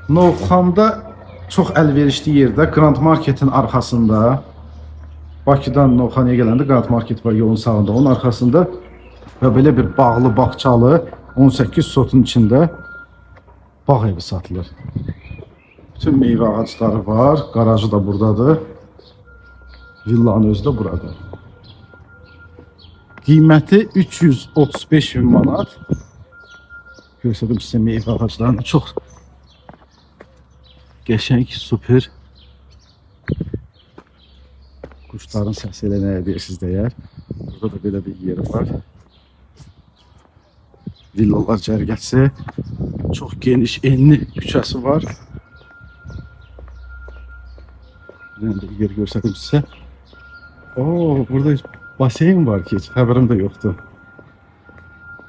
Novxanda çox əlverişli yerdə Grand Marketin arxasında, Bakıdan Novxanaya gələndə Grand Market var yolun sağında, onun arxasında və belə bir bağlı, bağçalı 18 sotun içində bağ evi satılır. Bütün meyvə ağacları var, qarajı da buradadır. Villanın özü də burada. Qiyməti 335 bin manat. Görsədim sizə meyvə ağaclarını çox qəşəng, super. Quşların səsi elə nəyə deyirsiniz deyər. Burada da belə bir yeri var. Villalar cərgəsi. Çox geniş, enli küçəsi var. Ben de yer görsədim sizə. Oo, burada baseyn var ki, heç xəbərim də yoxdur.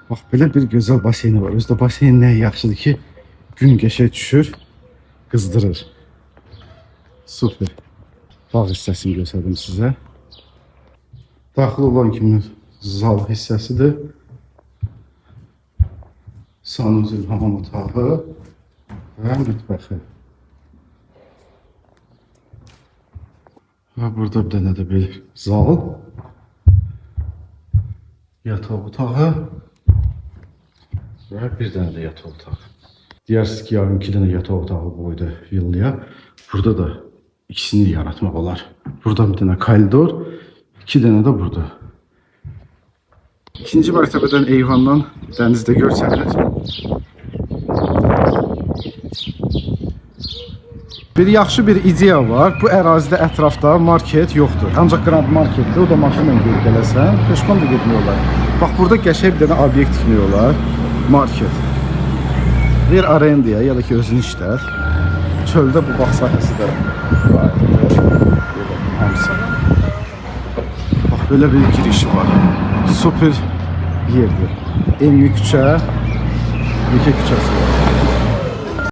Bax, belə bir gözəl baseyni var. Özdə baseyn nə yaxşıdır ki, gün qəşəng düşür, qızdırır. Super. Bağ hissəsini göstərdim sizə. Daxil olan kimi zal hissəsidir. Sanuzil hamam otağı və mütbəxi. Və burada bir dənə də bir zal. Yataq otağı və bir dənə də yataq otağı. Deyirsiniz ki, yarım 2 dənə yataq otağı qoydu villaya. Burada da ikisini yaratmaq olar. Burada bir dənə koridor, 2 dənə də burada. İkinci mərtəbədən eyvandan dənizdə görsəniz. Bir yaxşı bir ideya var. Bu ərazidə ətrafda market yoxdur. Ancaq Grand Marketdə, o da maşınla gedib gələsən, peşman da getmək olar. Bax, burada qəşəng bir dənə obyekt tikmək olar. Market. Ver arendaya ya da ki özünü işlət. Çöldə bu bağ sahəsi də var. Hamısı. Bax, belə bir giriş var. Super yerdir. Enli küçə, Yekə küçəsi var.